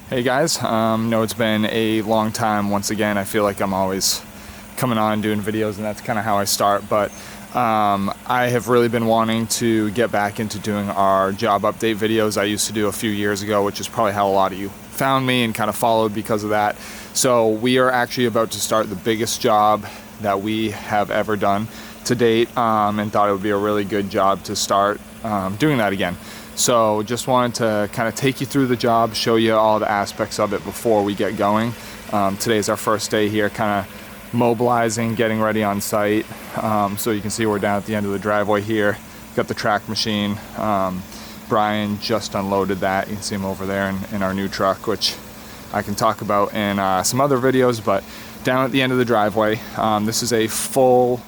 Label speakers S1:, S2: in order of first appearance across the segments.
S1: Hey guys, know it's been a long time. Once again, I feel like I'm always coming on and doing videos, and that's kind of how I start, but I have really been wanting to get back into doing our job update videos I used to do a few years ago, which is probably how a lot of you found me and kind of followed because of that. So we are actually about to start the biggest job that we have ever done to date, and thought it would be a really good job to start doing that again. So just wanted to kind of take you through the job, show you all the aspects of it before we get going. Today's our first day here, kind of mobilizing, getting ready on site. So you can see we're down at the end of the driveway here. Got the track machine. Brian just unloaded that. You can see him over there in our new truck, which I can talk about in some other videos, but down at the end of the driveway, this is a full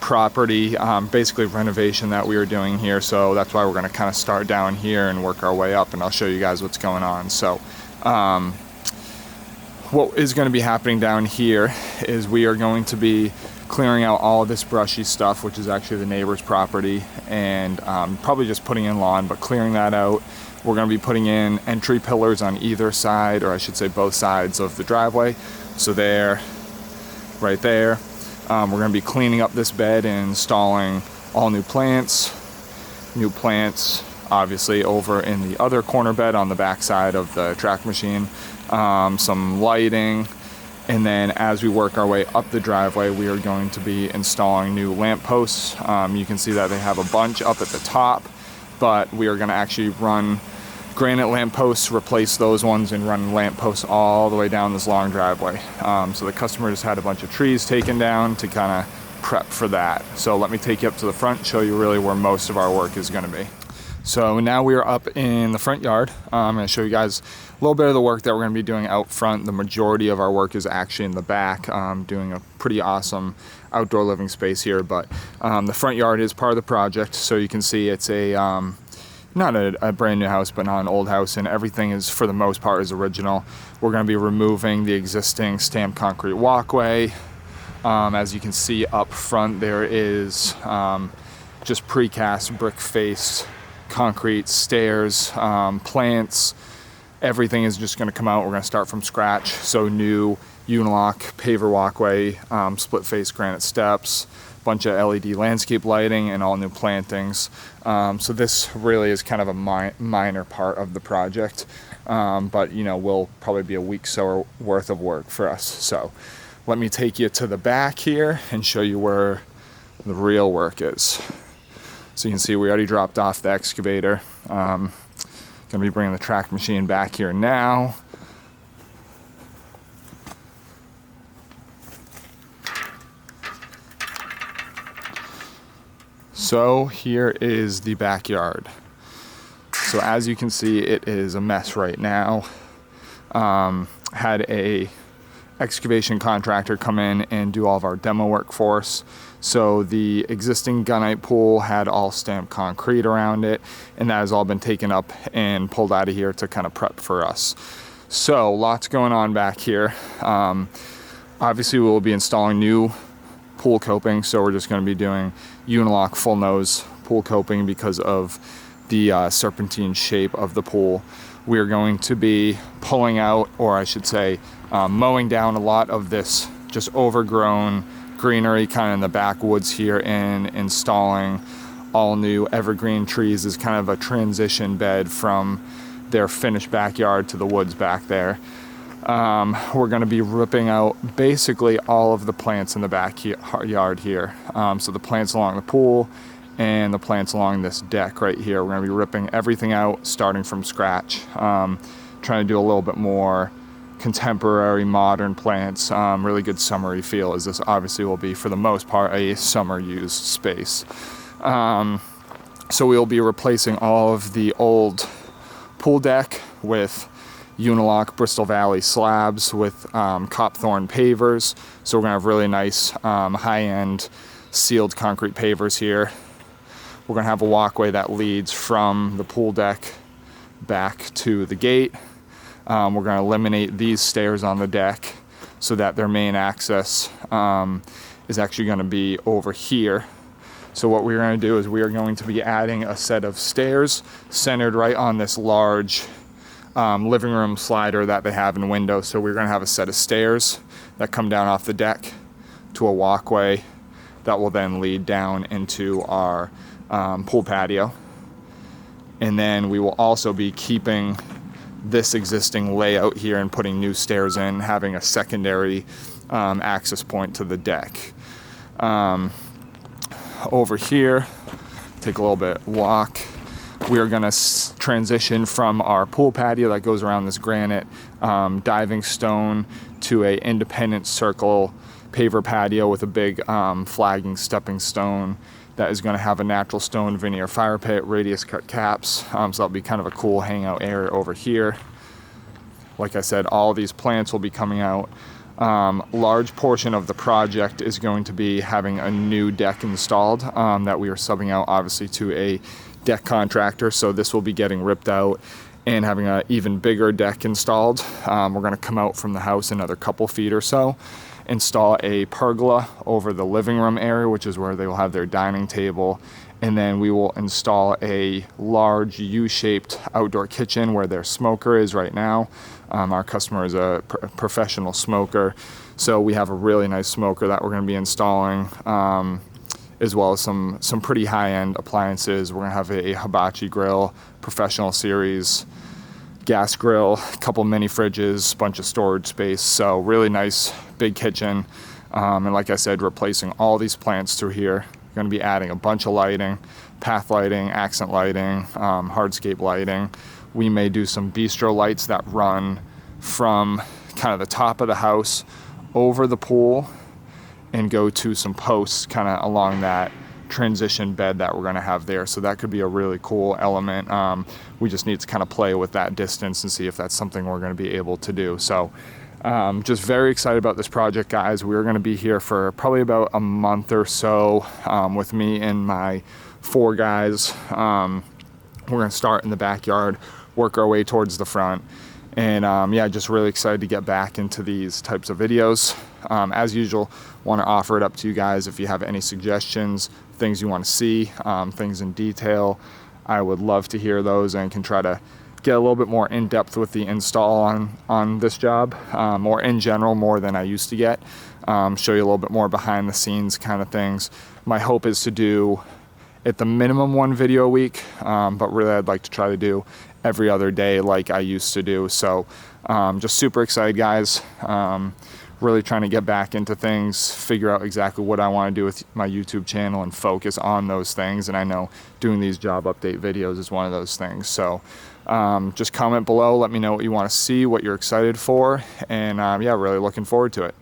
S1: property, basically renovation that we are doing here, so that's why we're going to kind of start down here and work our way up, and I'll show you guys what's going on. So what is going to be happening down here is we are going to be clearing out all this brushy stuff, which is actually the neighbor's property, and probably just putting in lawn, but clearing that out. We're going to be putting in entry pillars on either side, or I should say both sides of the driveway. So there, right there. We're going to be cleaning up this bed and installing all new plants obviously over in the other corner bed on the back side of the track machine, some lighting, and then as we work our way up the driveway, we are going to be installing new lamp posts. You can see that they have a bunch up at the top, but we are going to actually run granite lamp posts, replace those ones, and run lamp posts all the way down this long driveway. So the customer just had a bunch of trees taken down to kind of prep for that. So let me take you up to the front, show you really where most of our work is going to be. So now we are up in the front yard. I'm going to show you guys a little bit of the work that we're going to be doing out front. The majority of our work is actually in the back, doing a pretty awesome outdoor living space here, but the front yard is part of the project. So you can see it's not a brand new house, but not an old house, and everything is, for the most part, is original. We're going to be removing the existing stamped concrete walkway. As you can see up front, there is just precast brick face concrete stairs, plants. Everything is just going to come out. We're going to start from scratch. So new unilock paver walkway, split face granite steps, bunch of LED landscape lighting, and all new plantings. So this really is kind of a minor part of the project, but will probably be a week's worth of work for us. So let me take you to the back here and show you where the real work is. So you can see we already dropped off the excavator. Gonna be bringing the track machine back here now. So here is the backyard. So as you can see, it is a mess right now. Had a excavation contractor come in and do all of our demo work for us. So the existing gunite pool had all stamped concrete around it, and that has all been taken up and pulled out of here to kind of prep for us. So lots going on back here. Obviously we'll be installing new pool coping, so we're just going to be doing unilock full nose pool coping because of the serpentine shape of the pool. We are going to be pulling out, or I should say mowing down a lot of this just overgrown greenery kind of in the backwoods here, and installing all new evergreen trees as kind of a transition bed from their finished backyard to the woods back there. We're going to be ripping out basically all of the plants in the backyard here. So the plants along the pool and the plants along this deck right here. We're going to be ripping everything out, starting from scratch. Trying to do a little bit more contemporary, modern plants. Really good summery feel, as this obviously will be, for the most part, a summer used space. So we'll be replacing all of the old pool deck with unilock Bristol Valley slabs with copthorn pavers. So we're going to have really nice high-end sealed concrete pavers here. We're going to have a walkway that leads from the pool deck back to the gate. We're going to eliminate these stairs on the deck so that their main access is actually going to be over here. So what we're going to do is we are going to be adding a set of stairs centered right on this large living room slider that they have in windows. So we're going to have a set of stairs that come down off the deck to a walkway that will then lead down into our pool patio. And then we will also be keeping this existing layout here and putting new stairs in, having a secondary access point to the deck. Over here, take a little bit walk. We are going to transition from our pool patio that goes around this granite diving stone to a independent circle paver patio with a big flagging stepping stone that is going to have a natural stone veneer fire pit, radius cut caps. So that'll be kind of a cool hangout area over here. Like I said, all these plants will be coming out. Large portion of the project is going to be having a new deck installed that we are subbing out obviously to a deck contractor. So this will be getting ripped out and having an even bigger deck installed. We're going to come out from the house another couple feet or so, install a pergola over the living room area, which is where they will have their dining table. And then we will install a large U-shaped outdoor kitchen where their smoker is right now. Our customer is a professional smoker, so we have a really nice smoker that we're going to be installing, as well as some pretty high-end appliances. We're going to have a hibachi grill, professional series, gas grill, a couple mini fridges, bunch of storage space. So really nice big kitchen. And like I said, replacing all these plants through here. Going to be adding a bunch of lighting, path lighting, accent lighting, hardscape lighting. We may do some bistro lights that run from kind of the top of the house over the pool and go to some posts kind of along that transition bed that we're going to have there. So that could be a really cool element. We just need to kind of play with that distance and see if that's something we're going to be able to do. So just very excited about this project, guys. We're going to be here for probably about a month or so with me and my 4 guys. We're going to start in the backyard, work our way towards the front. And yeah, just really excited to get back into these types of videos. As usual, want to offer it up to you guys if you have any suggestions, things you want to see, things in detail. I would love to hear those and can try to get a little bit more in depth with the install on this job, or in general, more than I used to get. Show you a little bit more behind the scenes kind of things. My hope is to do at the minimum 1 video a week, but really I'd like to try to do every other day like I used to do. So just super excited, guys. Really trying to get back into things, figure out exactly what I want to do with my YouTube channel and focus on those things. And I know doing these job update videos is one of those things. So just comment below, let me know what you want to see, what you're excited for, and yeah, really looking forward to it.